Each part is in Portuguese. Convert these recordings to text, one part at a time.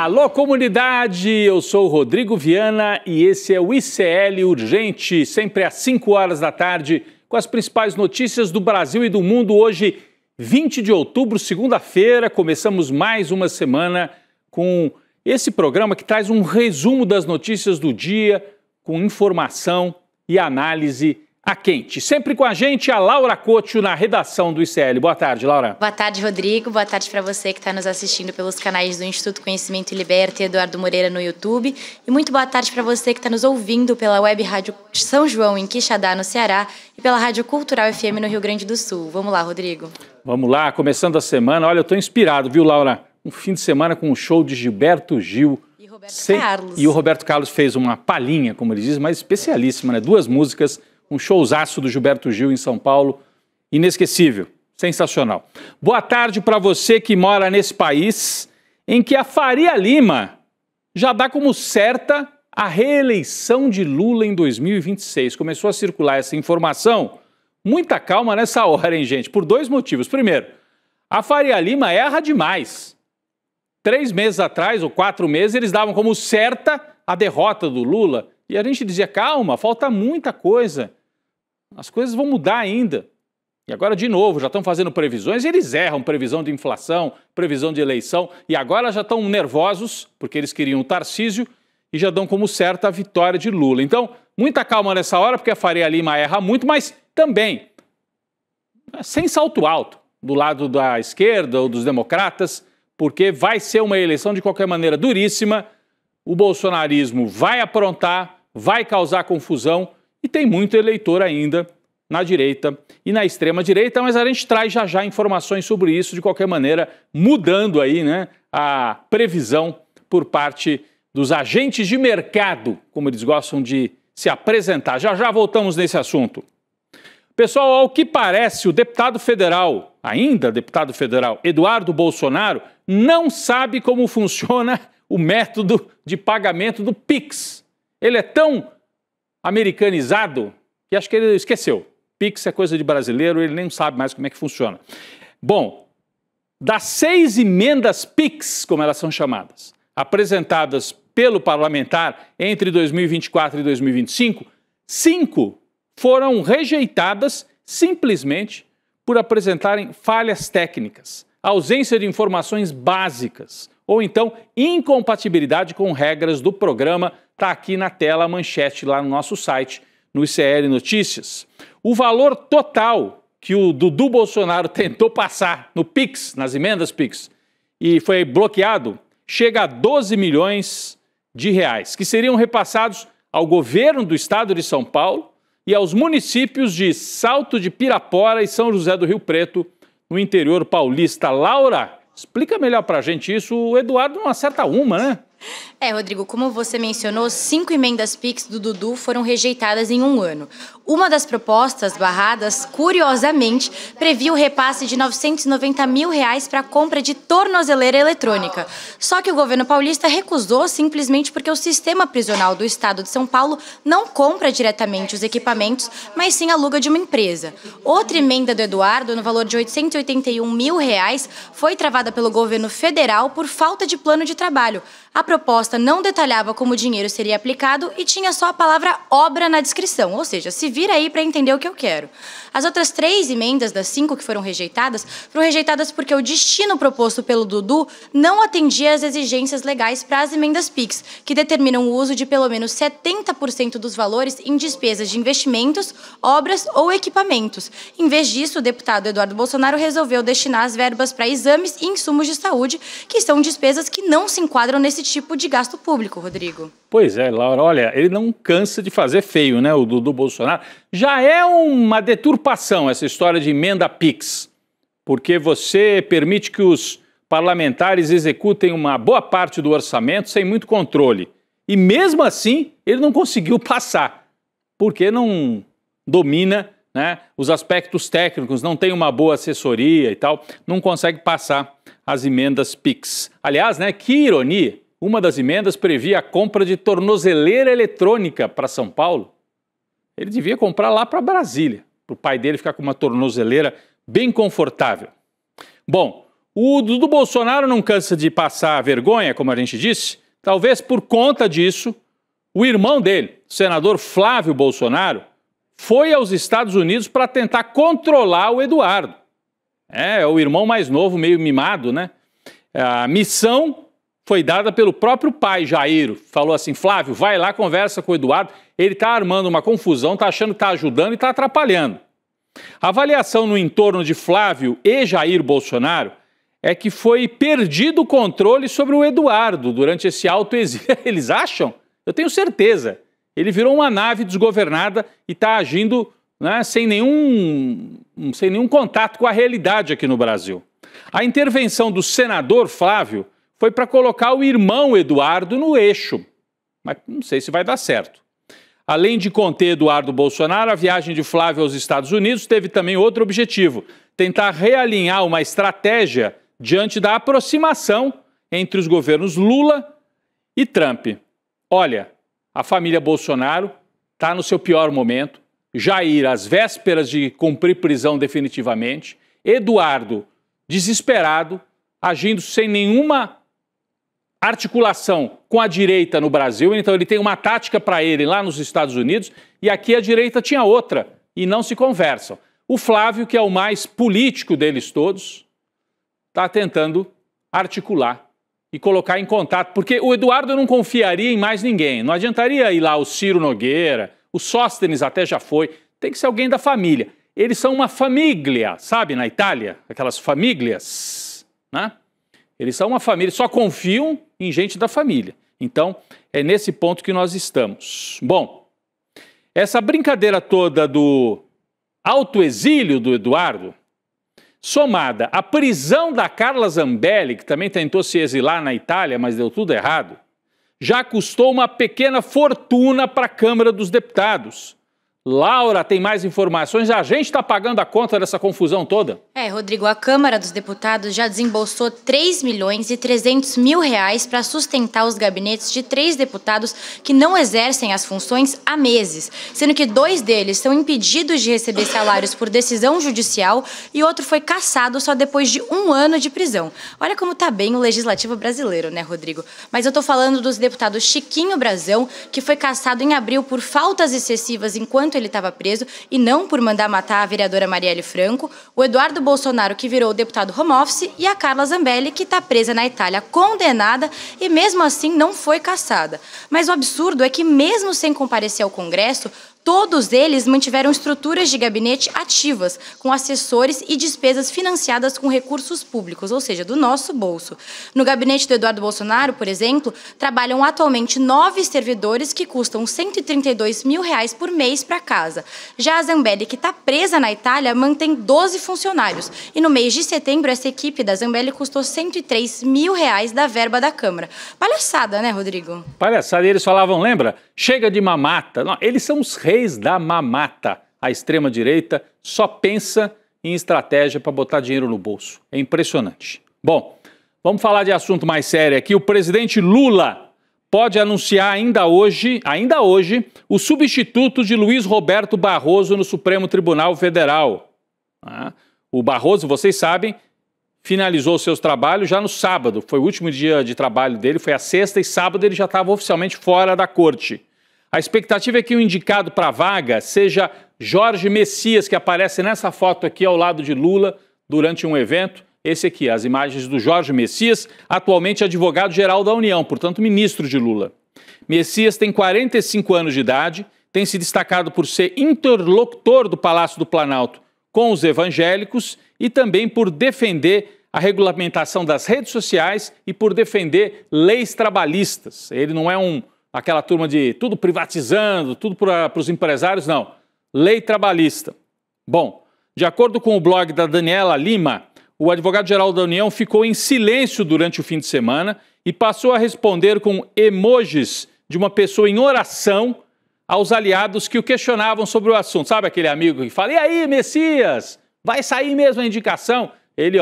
Alô, comunidade! Eu sou o Rodrigo Viana e esse é o ICL Urgente, sempre às 5 horas da tarde, com as principais notícias do Brasil e do mundo. Hoje, 20 de outubro, segunda-feira, começamos mais uma semana com esse programa que traz um resumo das notícias do dia, com informação e análise a quente. Sempre com a gente, a Laura Couto, na redação do ICL. Boa tarde, Laura. Boa tarde, Rodrigo. Boa tarde para você que está nos assistindo pelos canais do Instituto Conhecimento e Liberta e Eduardo Moreira no YouTube. E muito boa tarde para você que está nos ouvindo pela Web Rádio São João, em Quixadá, no Ceará, e pela Rádio Cultural FM no Rio Grande do Sul. Vamos lá, Rodrigo. Vamos lá, começando a semana. Olha, eu estou inspirado, viu, Laura? Um fim de semana com um show de Gilberto Gil. E Roberto Carlos. E o Roberto Carlos fez uma palhinha, como ele diz, mas especialíssima, né? 2 músicas. Um showzaço do Gilberto Gil em São Paulo, inesquecível, sensacional. Boa tarde para você que mora nesse país em que a Faria Lima já dá como certa a reeleição de Lula em 2026. Começou a circular essa informação. Muita calma nessa hora, hein, gente? Por 2 motivos. Primeiro, a Faria Lima erra demais. 3 meses atrás, ou 4 meses, eles davam como certa a derrota do Lula. E a gente dizia, calma, falta muita coisa. As coisas vão mudar ainda. E agora, de novo, já estão fazendo previsões e eles erram previsão de inflação, previsão de eleição. E agora já estão nervosos, porque eles queriam o Tarcísio, e já dão como certa a vitória de Lula. Então, muita calma nessa hora, porque a Faria Lima erra muito, mas também sem salto alto do lado da esquerda ou dos democratas, porque vai ser uma eleição, de qualquer maneira, duríssima. O bolsonarismo vai aprontar, vai causar confusão e tem muito eleitor ainda na direita e na extrema-direita, mas a gente traz já informações sobre isso, de qualquer maneira, mudando aí, né, a previsão por parte dos agentes de mercado, como eles gostam de se apresentar. Já voltamos nesse assunto. Pessoal, ao que parece, o deputado federal, ainda deputado federal, Eduardo Bolsonaro, não sabe como funciona o método de pagamento do Pix. Ele é tão americanizado que acho que ele esqueceu. Pix é coisa de brasileiro, ele nem sabe mais como é que funciona. Bom, das 6 emendas Pix, como elas são chamadas, apresentadas pelo parlamentar entre 2024 e 2025, 5 foram rejeitadas simplesmente por apresentarem falhas técnicas, ausência de informações básicas, ou então incompatibilidade com regras do programa. Está aqui na tela a manchete lá no nosso site, no ICL Notícias. O valor total que o Dudu Bolsonaro tentou passar no Pix, nas emendas Pix, e foi bloqueado, chega a 12 milhões de reais, que seriam repassados ao governo do estado de São Paulo e aos municípios de Salto de Pirapora e São José do Rio Preto, no interior paulista. Laura, explica melhor pra gente isso. O Eduardo não acerta uma, né? Rodrigo, como você mencionou, 5 emendas Pix do Dudu foram rejeitadas em 1 ano. Uma das propostas barradas, curiosamente, previa o repasse de R$990 mil para a compra de tornozeleira eletrônica. Só que o governo paulista recusou simplesmente porque o sistema prisional do estado de São Paulo não compra diretamente os equipamentos, mas sim aluga de uma empresa. Outra emenda do Eduardo, no valor de R$881 mil, foi travada pelo governo federal por falta de plano de trabalho. A proposta não detalhava como o dinheiro seria aplicado e tinha só a palavra obra na descrição, ou seja, se vira aí para entender o que eu quero. As outras 3 emendas das 5 que foram rejeitadas porque o destino proposto pelo Dudu não atendia às exigências legais para as emendas Pix, que determinam o uso de pelo menos 70% dos valores em despesas de investimentos, obras ou equipamentos. Em vez disso, o deputado Eduardo Bolsonaro resolveu destinar as verbas para exames e insumos de saúde, que são despesas que não se enquadram nesse tipo de gasto público, Rodrigo. Pois é, Laura, olha, ele não cansa de fazer feio, né, o Dudu Bolsonaro. Já é uma deturpação essa história de emenda Pix, porque você permite que os parlamentares executem uma boa parte do orçamento sem muito controle. E mesmo assim, ele não conseguiu passar, porque não domina, né, os aspectos técnicos, não tem uma boa assessoria e tal, não consegue passar as emendas Pix. Aliás, né, que ironia, uma das emendas previa a compra de tornozeleira eletrônica para São Paulo. Ele devia comprar lá para Brasília, para o pai dele ficar com uma tornozeleira bem confortável. Bom, O Dudu Bolsonaro não cansa de passar vergonha, como a gente disse. Talvez por conta disso, o irmão dele, o senador Flávio Bolsonaro, foi aos Estados Unidos para tentar controlar o Eduardo. É o irmão mais novo, meio mimado, né? A missão foi dada pelo próprio pai, Jair. Falou assim, Flávio, vai lá, conversa com o Eduardo. Ele está armando uma confusão, está achando que está ajudando e está atrapalhando. A avaliação no entorno de Flávio e Jair Bolsonaro é que foi perdido o controle sobre o Eduardo durante esse autoexílio. Eles acham? Eu tenho certeza. Ele virou uma nave desgovernada e está agindo, né, sem nenhum contato com a realidade aqui no Brasil. A intervenção do senador Flávio foi para colocar o irmão Eduardo no eixo, mas não sei se vai dar certo. Além de conter Eduardo Bolsonaro, a viagem de Flávio aos Estados Unidos teve também outro objetivo: tentar realinhar uma estratégia diante da aproximação entre os governos Lula e Trump. Olha, a família Bolsonaro está no seu pior momento, Jair às vésperas de cumprir prisão definitivamente, Eduardo desesperado, agindo sem nenhuma articulação com a direita no Brasil. Então ele tem uma tática para ele lá nos Estados Unidos e aqui a direita tinha outra e não se conversam. O Flávio, que é o mais político deles todos, está tentando articular e colocar em contato, porque o Eduardo não confiaria em mais ninguém. Não adiantaria ir lá o Ciro Nogueira, o Sóstenes até já foi, tem que ser alguém da família. Eles são uma família, sabe, na Itália? Aquelas famílias, né? Eles são uma família, só confiam em gente da família. Então, é nesse ponto que nós estamos. Bom, essa brincadeira toda do autoexílio do Eduardo, somada à prisão da Carla Zambelli, que também tentou se exilar na Itália, mas deu tudo errado, já custou uma pequena fortuna para a Câmara dos Deputados. Laura tem mais informações, a gente está pagando a conta dessa confusão toda? Rodrigo, a Câmara dos Deputados já desembolsou 3 milhões e 300 mil reais para sustentar os gabinetes de 3 deputados que não exercem as funções há meses, sendo que 2 deles são impedidos de receber salários por decisão judicial e outro foi cassado só depois de 1 ano de prisão. Olha como tá bem o legislativo brasileiro, né, Rodrigo? Mas eu tô falando dos deputados Chiquinho Brazão, que foi cassado em abril por faltas excessivas enquanto ele estava preso e não por mandar matar a vereadora Marielle Franco, o Eduardo Bolsonaro, que virou deputado home office, e a Carla Zambelli, que está presa na Itália, condenada e mesmo assim não foi cassada. Mas o absurdo é que mesmo sem comparecer ao Congresso, todos eles mantiveram estruturas de gabinete ativas, com assessores e despesas financiadas com recursos públicos, ou seja, do nosso bolso. No gabinete do Eduardo Bolsonaro, por exemplo, trabalham atualmente 9 servidores que custam 132 mil reais por mês para casa. Já a Zambelli, que está presa na Itália, mantém 12 funcionários. E no mês de setembro, essa equipe da Zambelli custou 103 mil reais da verba da Câmara. Palhaçada, né, Rodrigo? Palhaçada. E eles falavam, lembra? Chega de mamata. Não, eles são os reis da mamata. A extrema-direita só pensa em estratégia para botar dinheiro no bolso. É impressionante. Bom, vamos falar de assunto mais sério aqui. O presidente Lula pode anunciar ainda hoje, o substituto de Luiz Roberto Barroso no Supremo Tribunal Federal. O Barroso, vocês sabem, finalizou seus trabalhos já no sábado. Foi o último dia de trabalho dele, foi a sexta, e sábado ele já estava oficialmente fora da corte. A expectativa é que o indicado para a vaga seja Jorge Messias, que aparece nessa foto aqui ao lado de Lula durante um evento. Esse aqui, as imagens do Jorge Messias, atualmente advogado-geral da União, portanto ministro de Lula. Messias tem 45 anos de idade, tem se destacado por ser interlocutor do Palácio do Planalto com os evangélicos e também por defender a regulamentação das redes sociais e por defender leis trabalhistas. Ele não é aquela turma de tudo privatizando, tudo para os empresários, não. Lei trabalhista. Bom, de acordo com o blog da Daniela Lima, o advogado-geral da União ficou em silêncio durante o fim de semana e passou a responder com emojis de uma pessoa em oração aos aliados que o questionavam sobre o assunto. Sabe aquele amigo que fala, e aí, Messias, vai sair mesmo a indicação? Ele,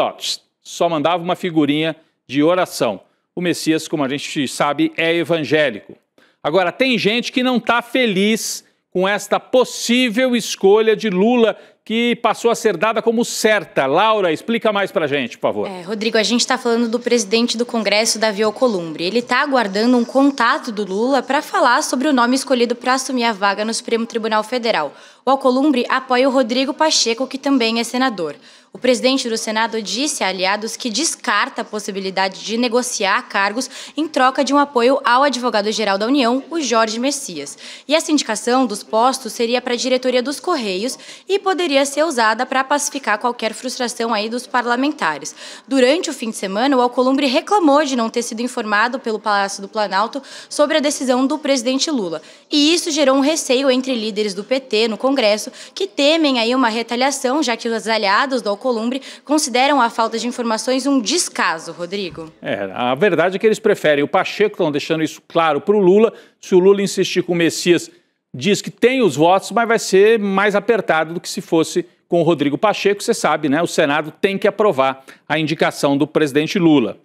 só mandava uma figurinha de oração. O Messias, como a gente sabe, é evangélico. Agora, tem gente que não está feliz com esta possível escolha de Lula, que passou a ser dada como certa. Laura, explica mais pra gente, por favor. Rodrigo, a gente está falando do presidente do Congresso, Davi Alcolumbre. Ele está aguardando um contato do Lula para falar sobre o nome escolhido para assumir a vaga no Supremo Tribunal Federal. O Alcolumbre apoia o Rodrigo Pacheco, que também é senador. O presidente do Senado disse a aliados que descarta a possibilidade de negociar cargos em troca de um apoio ao advogado-geral da União, o Jorge Messias. E essa indicação dos postos seria para a diretoria dos Correios e poderia ser usada para pacificar qualquer frustração aí dos parlamentares. Durante o fim de semana, o Alcolumbre reclamou de não ter sido informado pelo Palácio do Planalto sobre a decisão do presidente Lula. E isso gerou um receio entre líderes do PT no Congresso, que temem aí uma retaliação, já que os aliados do Alcolumbre consideram a falta de informações um descaso, Rodrigo. A verdade é que eles preferem o Pacheco, estão deixando isso claro para o Lula. Se o Lula insistir com o Messias, diz que tem os votos, mas vai ser mais apertado do que se fosse com o Rodrigo Pacheco. Você sabe, né? O Senado tem que aprovar a indicação do presidente Lula.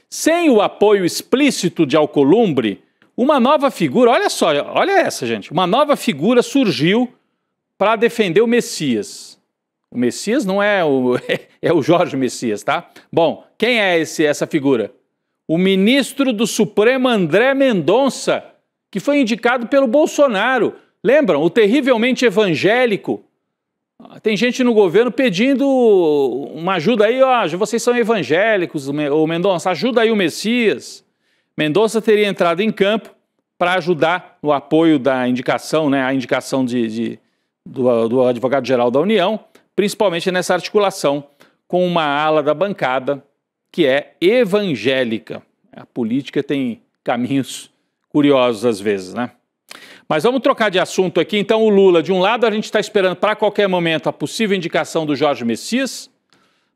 Sem o apoio explícito de Alcolumbre, uma nova figura, olha só, olha essa, gente, uma nova figura surgiu para defender o Messias. O Messias não é o Jorge Messias, tá? Bom, quem é essa figura? O ministro do Supremo André Mendonça, que foi indicado pelo Bolsonaro. Lembram? O terrivelmente evangélico. Tem gente no governo pedindo uma ajuda aí, ó, vocês são evangélicos, o Mendonça, ajuda aí o Messias. Mendonça teria entrado em campo para ajudar no apoio da indicação, né, a indicação do advogado-geral da União, principalmente nessa articulação com uma ala da bancada que é evangélica. A política tem caminhos curiosos às vezes, né? Mas vamos trocar de assunto aqui. Então o Lula, de um lado, a gente está esperando para qualquer momento a possível indicação do Jorge Messias,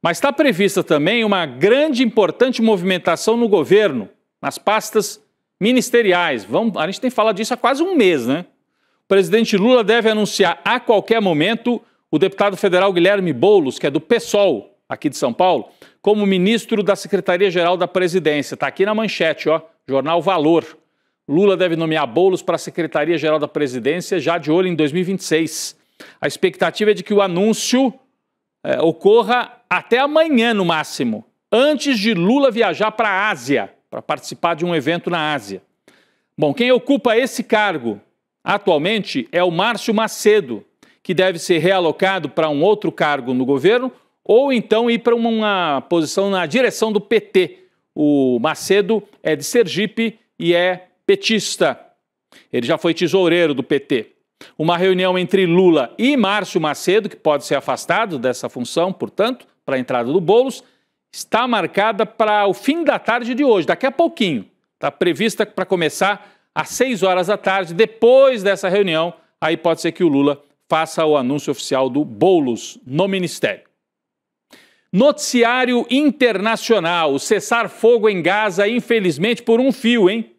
mas está prevista também uma grande e importante movimentação no governo, nas pastas ministeriais. A gente tem falado disso há quase um mês, né? O presidente Lula deve anunciar a qualquer momento o deputado federal Guilherme Boulos, que é do PSOL, aqui de São Paulo, como ministro da Secretaria-Geral da Presidência. Está aqui na manchete, ó, jornal Valor. Lula deve nomear Boulos para a Secretaria-Geral da Presidência já de olho em 2026. A expectativa é de que o anúncio ocorra até amanhã, no máximo, antes de Lula viajar para a Ásia, para participar de um evento na Ásia. Bom, quem ocupa esse cargo atualmente é o Márcio Macedo, que deve ser realocado para um outro cargo no governo ou então ir para uma posição na direção do PT. O Macedo é de Sergipe e é petista. Ele já foi tesoureiro do PT. Uma reunião entre Lula e Márcio Macedo, que pode ser afastado dessa função, portanto, para a entrada do Boulos, está marcada para o fim da tarde de hoje, daqui a pouquinho. Está prevista para começar às 6 horas da tarde. Depois dessa reunião, aí pode ser que o Lula faça o anúncio oficial do Boulos no Ministério. Noticiário internacional. O cessar-fogo em Gaza, infelizmente, por um fio, hein?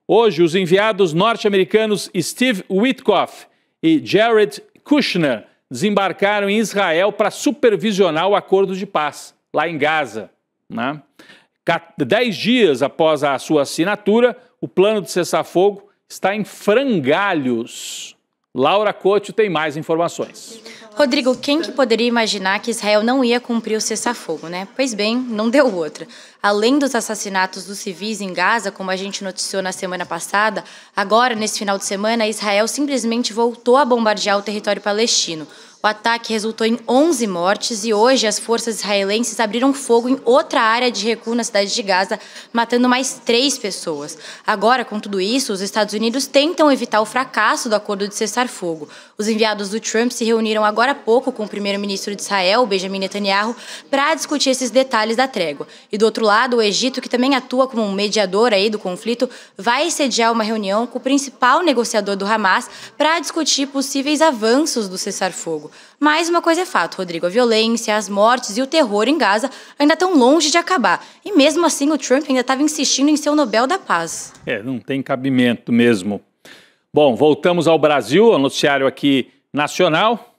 Hoje, os enviados norte-americanos Steve Witkoff e Jared Kushner desembarcaram em Israel para supervisionar o acordo de paz, lá em Gaza, né? 10 dias após a sua assinatura, o plano de cessar-fogo está em frangalhos. Laura Couto tem mais informações. Rodrigo, quem que poderia imaginar que Israel não ia cumprir o cessar-fogo, né? Pois bem, não deu outra. Além dos assassinatos dos civis em Gaza, como a gente noticiou na semana passada, agora, nesse final de semana, Israel simplesmente voltou a bombardear o território palestino. O ataque resultou em 11 mortes e hoje as forças israelenses abriram fogo em outra área de recuo na cidade de Gaza, matando mais 3 pessoas. Agora, com tudo isso, os Estados Unidos tentam evitar o fracasso do acordo de cessar-fogo. Os enviados do Trump se reuniram agora há pouco com o primeiro-ministro de Israel, Benjamin Netanyahu, para discutir esses detalhes da trégua. E do outro lado, o Egito, que também atua como um mediador aí do conflito, vai sediar uma reunião com o principal negociador do Hamas para discutir possíveis avanços do cessar-fogo. Mas uma coisa é fato, Rodrigo, a violência, as mortes e o terror em Gaza ainda estão longe de acabar. E mesmo assim o Trump ainda estava insistindo em ser o Nobel da Paz. Não tem cabimento mesmo. Bom, voltamos ao Brasil, ao noticiário aqui nacional.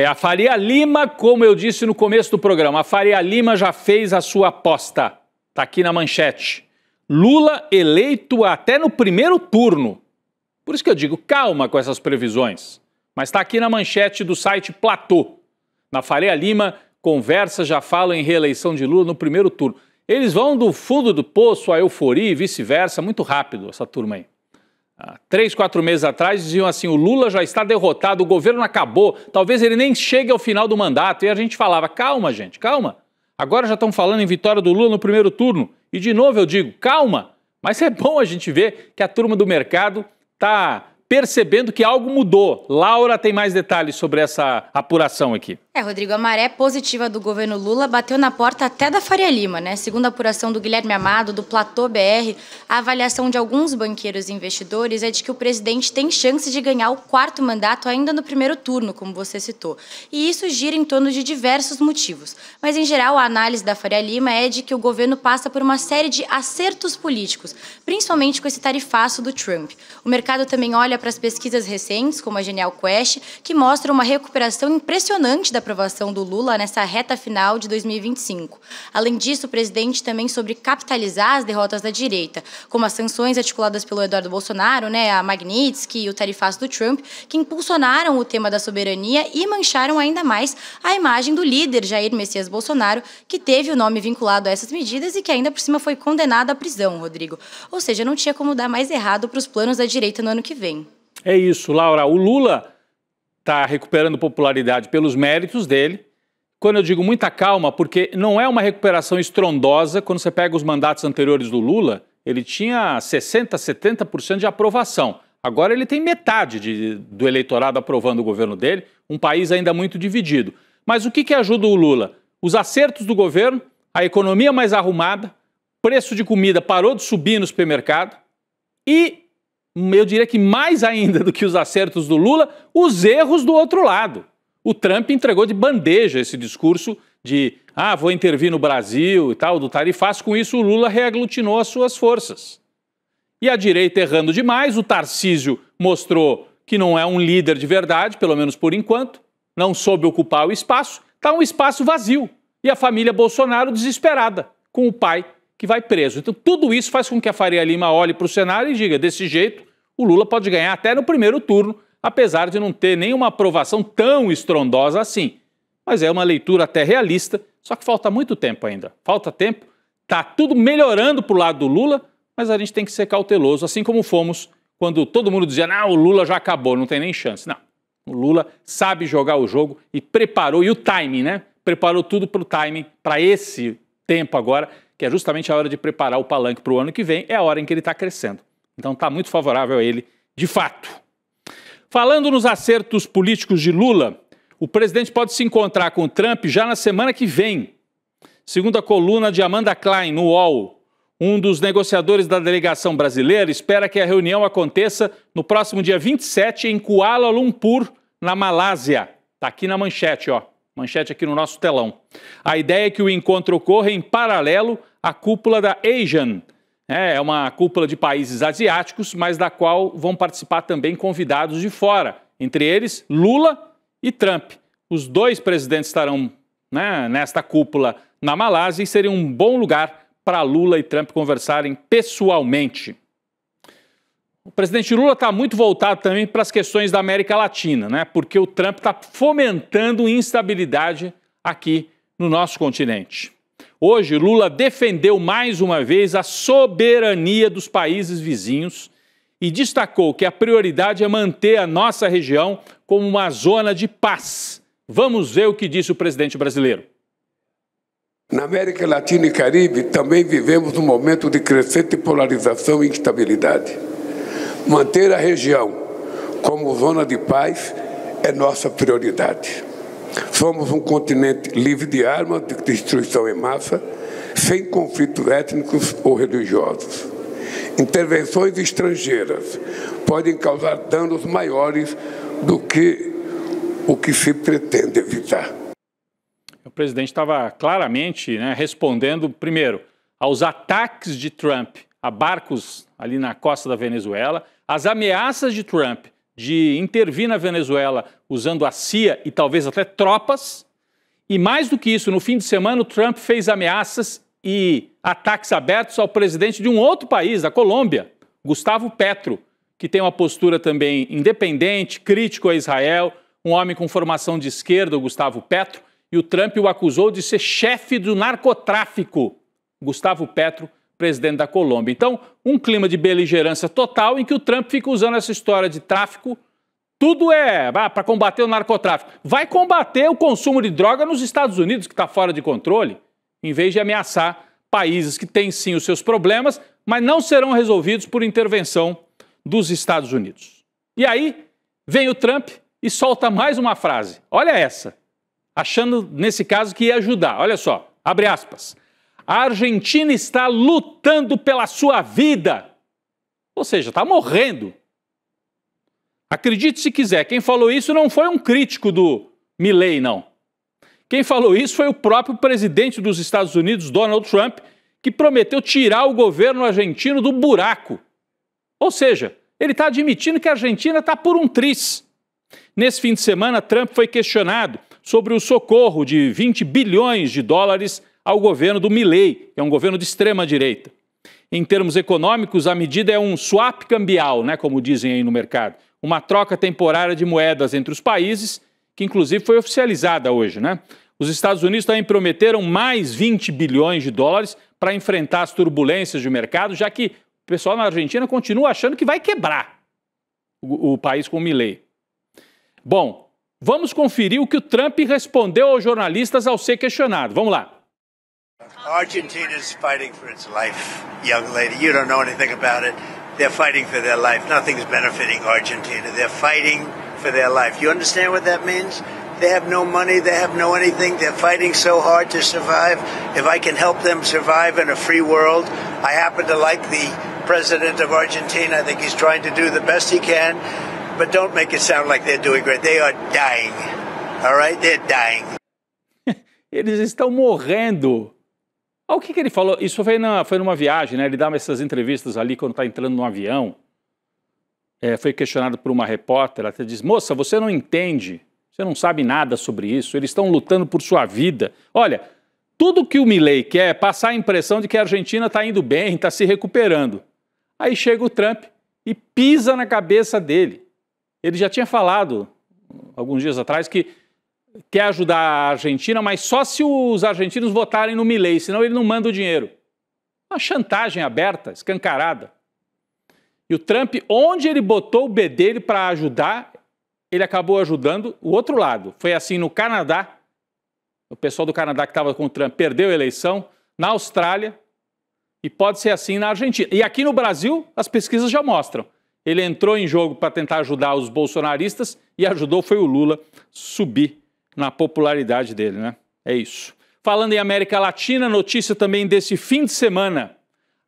A Faria Lima, como eu disse no começo do programa, a Faria Lima já fez a sua aposta. Está aqui na manchete. Lula eleito até no primeiro turno. Por isso que eu digo, calma com essas previsões. Mas está aqui na manchete do site Platô. Na Faria Lima, conversas já falam em reeleição de Lula no primeiro turno. Eles vão do fundo do poço à euforia e vice-versa, muito rápido essa turma aí. 3, 4 meses atrás diziam assim, o Lula já está derrotado, o governo acabou, talvez ele nem chegue ao final do mandato. E a gente falava, calma gente, calma. Agora já estão falando em vitória do Lula no primeiro turno. E de novo eu digo, calma. Mas é bom a gente ver que a turma do mercado está percebendo que algo mudou. Laura tem mais detalhes sobre essa apuração aqui. Rodrigo, a maré positiva do governo Lula bateu na porta até da Faria Lima, né? Segundo a apuração do Guilherme Amado, do Platô BR, a avaliação de alguns banqueiros e investidores é de que o presidente tem chance de ganhar o 4º mandato ainda no primeiro turno, como você citou. E isso gira em torno de diversos motivos. Mas, em geral, a análise da Faria Lima é de que o governo passa por uma série de acertos políticos, principalmente com esse tarifaço do Trump. O mercado também olha para as pesquisas recentes, como a Genial Quest, que mostram uma recuperação impressionante da aprovação do Lula nessa reta final de 2025. Além disso, o presidente também sobre capitalizar as derrotas da direita, como as sanções articuladas pelo Eduardo Bolsonaro, né, a Magnitsky e o tarifaço do Trump, que impulsionaram o tema da soberania e mancharam ainda mais a imagem do líder Jair Messias Bolsonaro, que teve o nome vinculado a essas medidas e que ainda por cima foi condenado à prisão, Rodrigo. Ou seja, não tinha como dar mais errado para os planos da direita no ano que vem. É isso, Laura. O Lula está recuperando popularidade pelos méritos dele. Quando eu digo muita calma, porque não é uma recuperação estrondosa. Quando você pega os mandatos anteriores do Lula, ele tinha 60%, 70% de aprovação. Agora ele tem metade do eleitorado aprovando o governo dele, um país ainda muito dividido. Mas o que ajuda o Lula? Os acertos do governo, a economia mais arrumada, preço de comida parou de subir no supermercado e, eu diria que mais ainda do que os acertos do Lula, os erros do outro lado. O Trump entregou de bandeja esse discurso de vou intervir no Brasil e tal, do tarifaço. Com isso o Lula reaglutinou as suas forças. E a direita errando demais, o Tarcísio mostrou que não é um líder de verdade, pelo menos por enquanto, não soube ocupar o espaço, está um espaço vazio. E a família Bolsonaro desesperada, com o pai que vai preso. Então tudo isso faz com que a Faria Lima olhe para o cenário e diga, desse jeito, o Lula pode ganhar até no primeiro turno, apesar de não ter nenhuma aprovação tão estrondosa assim. Mas é uma leitura até realista, só que falta muito tempo ainda. Falta tempo, está tudo melhorando para o lado do Lula, mas a gente tem que ser cauteloso, assim como fomos quando todo mundo dizia, o Lula já acabou, não tem nem chance. Não, o Lula sabe jogar o jogo e preparou, e o timing, né? Preparou tudo para o timing, para esse tempo agora, que é justamente a hora de preparar o palanque para o ano que vem, é a hora em que ele está crescendo. Então está muito favorável a ele, de fato. Falando nos acertos políticos de Lula, o presidente pode se encontrar com o Trump já na semana que vem. Segundo a coluna de Amanda Klein, no UOL, um dos negociadores da delegação brasileira espera que a reunião aconteça no próximo dia 27 em Kuala Lumpur, na Malásia. Está aqui na manchete, ó. Manchete aqui no nosso telão. A ideia é que o encontro ocorra em paralelo à cúpula da ASEAN. É uma cúpula de países asiáticos, mas da qual vão participar também convidados de fora. Entre eles, Lula e Trump. Os dois presidentes estarão nesta cúpula na Malásia e seria um bom lugar para Lula e Trump conversarem pessoalmente. O presidente Lula está muito voltado também para as questões da América Latina, porque o Trump está fomentando instabilidade aqui no nosso continente. Hoje, Lula defendeu mais uma vez a soberania dos países vizinhos e destacou que a prioridade é manter a nossa região como uma zona de paz. Vamos ver o que disse o presidente brasileiro. Na América Latina e Caribe, também vivemos um momento de crescente polarização e instabilidade. Manter a região como zona de paz é nossa prioridade. Somos um continente livre de armas de destruição em massa, sem conflitos étnicos ou religiosos. Intervenções estrangeiras podem causar danos maiores do que o que se pretende evitar. O presidente estava claramente respondendo, primeiro, aos ataques de Trump a barcos ali na costa da Venezuela, as ameaças de Trump de intervir na Venezuela usando a CIA e talvez até tropas. E mais do que isso, no fim de semana o Trump fez ameaças e ataques abertos ao presidente de um outro país, da Colômbia, Gustavo Petro, que tem uma postura também independente, crítico a Israel, um homem com formação de esquerda, o Gustavo Petro, e o Trump o acusou de ser chefe do narcotráfico. Gustavo Petro, presidente da Colômbia. Então, um clima de beligerância total em que o Trump fica usando essa história de tráfico. Tudo é para combater o narcotráfico. Vai combater o consumo de droga nos Estados Unidos, que está fora de controle, em vez de ameaçar países que têm sim os seus problemas, mas não serão resolvidos por intervenção dos Estados Unidos. E aí, vem o Trump e solta mais uma frase. Olha essa. Achando, nesse caso, que ia ajudar. Olha só, abre aspas. A Argentina está lutando pela sua vida. Ou seja, está morrendo. Acredite se quiser, quem falou isso não foi um crítico do Milei, não. Quem falou isso foi o próprio presidente dos Estados Unidos, Donald Trump, que prometeu tirar o governo argentino do buraco. Ou seja, ele está admitindo que a Argentina está por um triz. Nesse fim de semana, Trump foi questionado sobre o socorro de 20 bilhões de dólares ao governo do Milei, que é um governo de extrema-direita. Em termos econômicos, a medida é um swap cambial, né, como dizem aí no mercado. Uma troca temporária de moedas entre os países, que inclusive foi oficializada hoje, né? Os Estados Unidos também prometeram mais 20 bilhões de dólares para enfrentar as turbulências do mercado, já que o pessoal na Argentina continua achando que vai quebrar o país com o Milei. Bom, vamos conferir o que o Trump respondeu aos jornalistas ao ser questionado. Vamos lá. Argentina is fighting for its life, young lady. You don't know anything about it. They're fighting for their life. Nothing's benefiting Argentina. They're fighting for their life. You understand what that means? They have no money. They have no anything. They're fighting so hard to survive. If I can help them survive in a free world, I happen to like the president of Argentina. I think he's trying to do the best he can. But don't make it sound like they're doing great. They are dying. All right? They're dying. Eles estão morrendo. Olha o que ele falou. Isso foi numa viagem, né? Ele dá essas entrevistas ali quando está entrando no avião. Foi questionado por uma repórter. Ela até diz, moça, você não entende. Você não sabe nada sobre isso. Eles estão lutando por sua vida. Olha, tudo que o Milei quer é passar a impressão de que a Argentina está indo bem, está se recuperando. Aí chega o Trump e pisa na cabeça dele. Ele já tinha falado, alguns dias atrás, que quer ajudar a Argentina, mas só se os argentinos votarem no Milei, senão ele não manda o dinheiro. Uma chantagem aberta, escancarada. E o Trump, onde ele botou o B dele para ajudar, ele acabou ajudando o outro lado. Foi assim no Canadá, o pessoal do Canadá que estava com o Trump perdeu a eleição, na Austrália, e pode ser assim na Argentina. E aqui no Brasil, as pesquisas já mostram. Ele entrou em jogo para tentar ajudar os bolsonaristas e ajudou foi o Lula subir na popularidade dele, né? É isso. Falando em América Latina, notícia também desse fim de semana.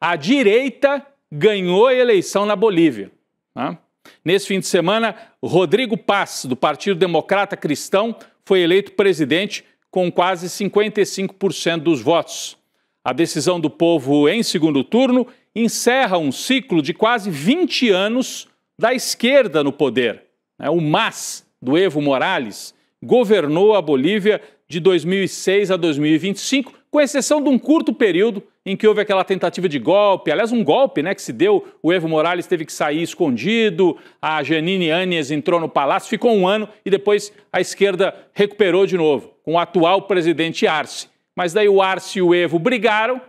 A direita ganhou a eleição na Bolívia. Né? Nesse fim de semana, Rodrigo Paz, do Partido Democrata Cristão, foi eleito presidente com quase 55% dos votos. A decisão do povo em segundo turno encerra um ciclo de quase 20 anos da esquerda no poder. O MAS, do Evo Morales, governou a Bolívia de 2006 a 2025, com exceção de um curto período em que houve aquela tentativa de golpe, aliás, um golpe, né, que se deu, o Evo Morales teve que sair escondido, a Jeanine Áñez entrou no palácio, ficou um ano e depois a esquerda recuperou de novo, com o atual presidente Arce. Mas daí o Arce e o Evo brigaram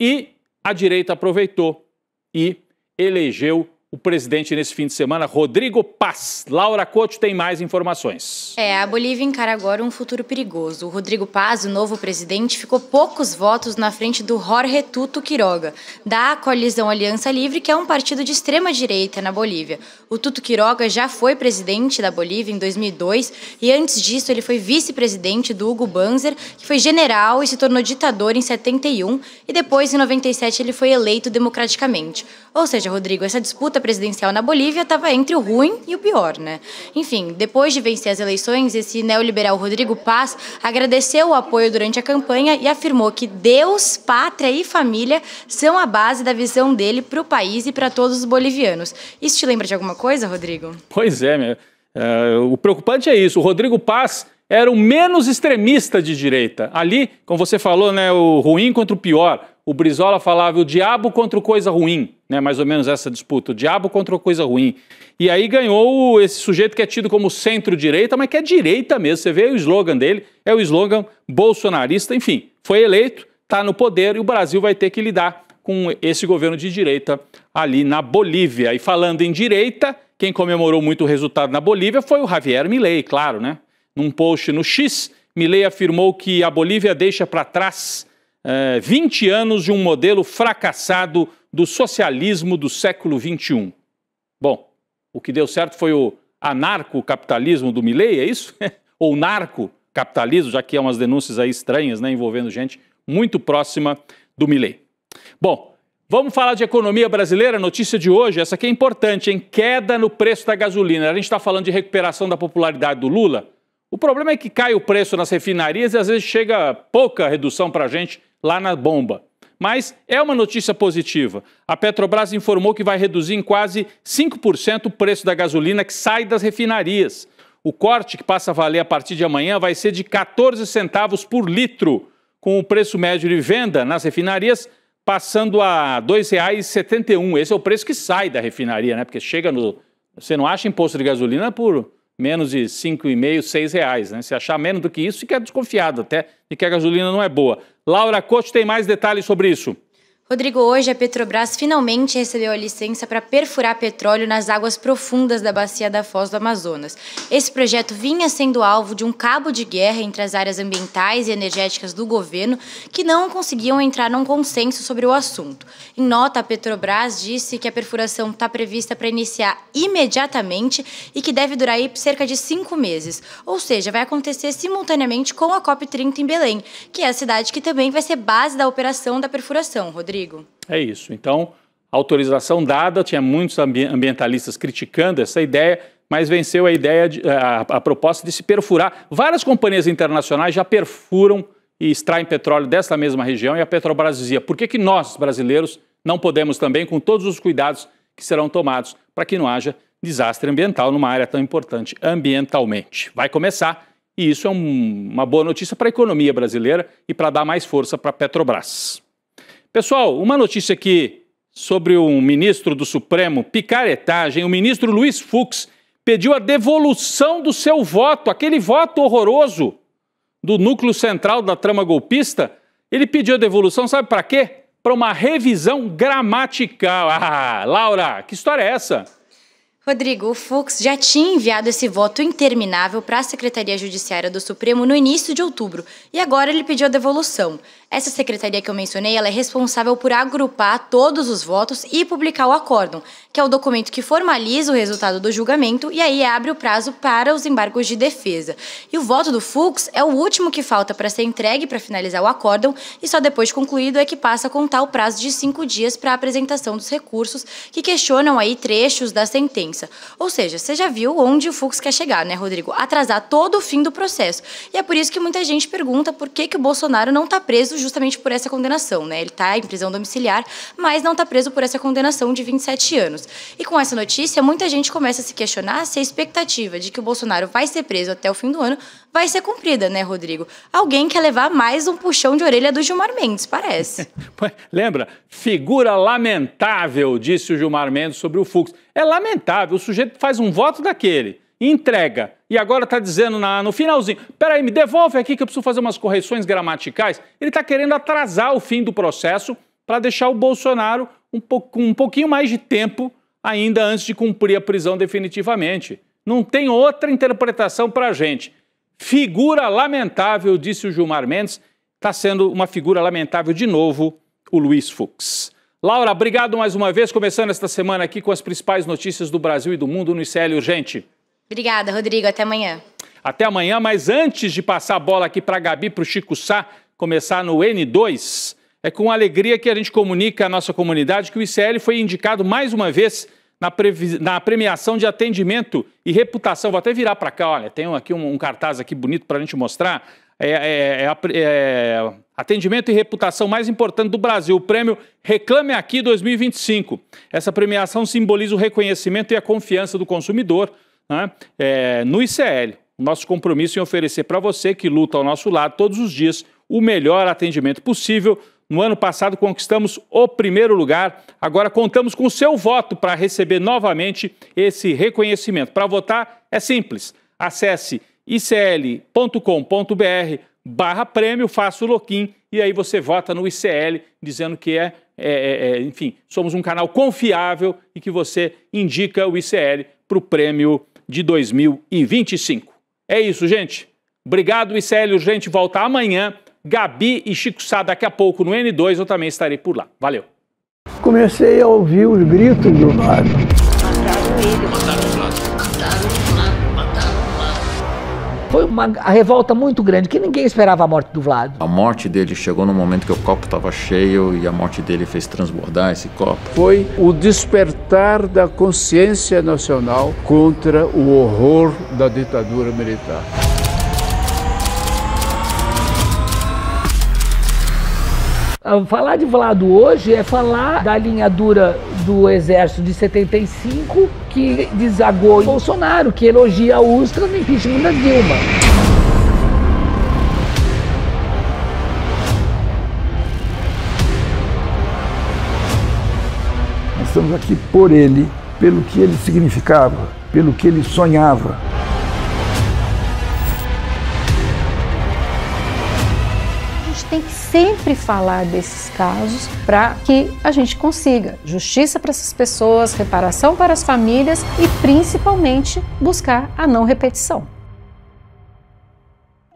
e a direita aproveitou e elegeu o presidente nesse fim de semana, Rodrigo Paz. Laura Couto tem mais informações. A Bolívia encara agora um futuro perigoso. O Rodrigo Paz, o novo presidente, ficou poucos votos na frente do Jorge Tuto Quiroga, da coalizão Aliança Livre, que é um partido de extrema-direita na Bolívia. O Tuto Quiroga já foi presidente da Bolívia em 2002 e antes disso ele foi vice-presidente do Hugo Banzer, que foi general e se tornou ditador em 71 e depois, em 97, ele foi eleito democraticamente. Ou seja, Rodrigo, essa disputa presidencial na Bolívia estava entre o ruim e o pior, né? Enfim, depois de vencer as eleições, esse neoliberal Rodrigo Paz agradeceu o apoio durante a campanha e afirmou que Deus, pátria e família são a base da visão dele para o país e para todos os bolivianos. Isso te lembra de alguma coisa, Rodrigo? Pois é, o preocupante é isso. O Rodrigo Paz era o menos extremista de direita. Ali, como você falou, né, o ruim contra o pior. o Brizola falava o diabo contra o coisa ruim, né? Mais ou menos essa disputa, o diabo contra o coisa ruim. E aí ganhou esse sujeito que é tido como centro-direita, mas que é direita mesmo. Você vê o slogan dele, é o slogan bolsonarista, enfim, foi eleito, está no poder e o Brasil vai ter que lidar com esse governo de direita ali na Bolívia. E falando em direita, quem comemorou muito o resultado na Bolívia foi o Javier Milei, claro, né? Num post no X, Milei afirmou que a Bolívia deixa para trás 20 anos de um modelo fracassado do socialismo do século XXI. Bom, o que deu certo foi o anarcocapitalismo do Milei, é isso? Ou narcocapitalismo, já que há umas denúncias aí estranhas, né, envolvendo gente muito próxima do Milei. Bom, vamos falar de economia brasileira, notícia de hoje, essa aqui é importante, em queda no preço da gasolina. A gente está falando de recuperação da popularidade do Lula. O problema é que cai o preço nas refinarias e às vezes chega pouca redução para a gente lá na bomba. Mas é uma notícia positiva. A Petrobras informou que vai reduzir em quase 5% o preço da gasolina que sai das refinarias. O corte, que passa a valer a partir de amanhã, vai ser de 14 centavos por litro, com o preço médio de venda nas refinarias passando a R$ 2,71. Esse é o preço que sai da refinaria, né? Porque chega no... Você não acha imposto de gasolina por menos de R$ 5,5, R$ 6, né? Se achar menos do que isso, fica desconfiado até de que a gasolina não é boa. Laura Couto tem mais detalhes sobre isso. Rodrigo, hoje a Petrobras finalmente recebeu a licença para perfurar petróleo nas águas profundas da bacia da Foz do Amazonas. Esse projeto vinha sendo alvo de um cabo de guerra entre as áreas ambientais e energéticas do governo, que não conseguiam entrar num consenso sobre o assunto. Em nota, a Petrobras disse que a perfuração está prevista para iniciar imediatamente e que deve durar aí cerca de 5 meses. Ou seja, vai acontecer simultaneamente com a COP30 em Belém, que é a cidade que também vai ser base da operação da perfuração, Rodrigo. É isso. Então, autorização dada, tinha muitos ambientalistas criticando essa ideia, mas venceu a ideia, a proposta de se perfurar. Várias companhias internacionais já perfuram e extraem petróleo dessa mesma região e a Petrobras dizia, por que nós, brasileiros, não podemos também, com todos os cuidados que serão tomados para que não haja desastre ambiental numa área tão importante ambientalmente. Vai começar e isso é uma boa notícia para a economia brasileira e para dar mais força para a Petrobras. Pessoal, uma notícia aqui sobre um ministro do Supremo, picaretagem. O ministro Luiz Fux pediu a devolução do seu voto, aquele voto horroroso do núcleo central da trama golpista. Ele pediu a devolução, sabe para quê? Para uma revisão gramatical. Ah, Laura, que história é essa? Rodrigo, o Fux já tinha enviado esse voto interminável para a Secretaria Judiciária do Supremo no início de outubro e agora ele pediu a devolução. Essa secretaria que eu mencionei, ela é responsável por agrupar todos os votos e publicar o acórdão, que é o documento que formaliza o resultado do julgamento e aí abre o prazo para os embargos de defesa. E o voto do Fux é o último que falta para ser entregue para finalizar o acórdão e só depois de concluído é que passa a contar o prazo de 5 dias para a apresentação dos recursos que questionam aí trechos da sentença. Ou seja, você já viu onde o Fux quer chegar, né, Rodrigo? Atrasar todo o fim do processo. E é por isso que muita gente pergunta por que o Bolsonaro não está preso justamente por essa condenação, né? Ele está em prisão domiciliar, mas não está preso por essa condenação de 27 anos. E com essa notícia, muita gente começa a se questionar se a expectativa de que o Bolsonaro vai ser preso até o fim do ano vai ser cumprida, né, Rodrigo? Alguém quer levar mais um puxão de orelha do Gilmar Mendes, parece. Lembra? Figura lamentável, disse o Gilmar Mendes sobre o Fux. É lamentável, o sujeito faz um voto daquele, entrega, e agora está dizendo no finalzinho, peraí, me devolve aqui que eu preciso fazer umas correções gramaticais. Ele está querendo atrasar o fim do processo para deixar o Bolsonaro com um pouquinho mais de tempo ainda antes de cumprir a prisão definitivamente. Não tem outra interpretação para a gente. Figura lamentável, disse o Gilmar Mendes, está sendo uma figura lamentável de novo o Luiz Fux. Laura, obrigado mais uma vez, começando esta semana aqui com as principais notícias do Brasil e do mundo no ICL Urgente. Obrigada, Rodrigo. Até amanhã. Até amanhã, mas antes de passar a bola aqui para a Gabi, para o Chico Sá, começar no N2, é com alegria que a gente comunica à nossa comunidade que o ICL foi indicado mais uma vez na premiação de atendimento e reputação. Vou até virar para cá, olha, tem aqui um cartaz aqui bonito para a gente mostrar. Atendimento e reputação mais importante do Brasil, o prêmio Reclame Aqui 2025. Essa premiação simboliza o reconhecimento e a confiança do consumidor, né, no ICL. O nosso compromisso em oferecer para você que luta ao nosso lado todos os dias o melhor atendimento possível No ano passado conquistamos o primeiro lugar. Agora contamos com o seu voto para receber novamente esse reconhecimento. Para votar é simples. Acesse icl.com.br/prêmio, faça o login e aí você vota no ICL dizendo que enfim, somos um canal confiável e que você indica o ICL para o prêmio de 2025. É isso, gente. Obrigado, ICL Urgente volta amanhã. Gabi e Chico Sá daqui a pouco no N2, eu também estarei por lá. Valeu. Comecei a ouvir os gritos do Vlado. Foi uma revolta muito grande, que ninguém esperava a morte do Vlado. A morte dele chegou no momento que o copo estava cheio e a morte dele fez transbordar esse copo. Foi o despertar da consciência nacional contra o horror da ditadura militar. Falar de Vlado hoje é falar da linha dura do Exército de 75, que desagou Bolsonaro, que elogia a Ustra no impeachment da Dilma. Nós estamos aqui por ele, pelo que ele significava, pelo que ele sonhava. Tem que sempre falar desses casos para que a gente consiga justiça para essas pessoas, reparação para as famílias e principalmente buscar a não repetição.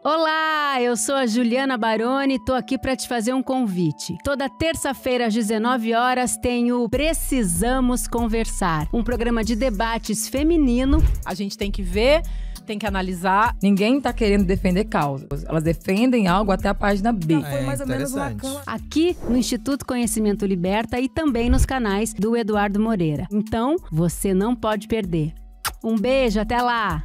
Olá, eu sou a Juliana Baroni e tô aqui para te fazer um convite. Toda terça-feira às 19 horas tem o Precisamos Conversar, um programa de debates feminino. A gente tem que ver, tem que analisar. Ninguém está querendo defender causas. Elas defendem algo até a página B. Foi mais ou menos uma aqui no Instituto Conhecimento Liberta e também nos canais do Eduardo Moreira. Então, você não pode perder. Um beijo, até lá!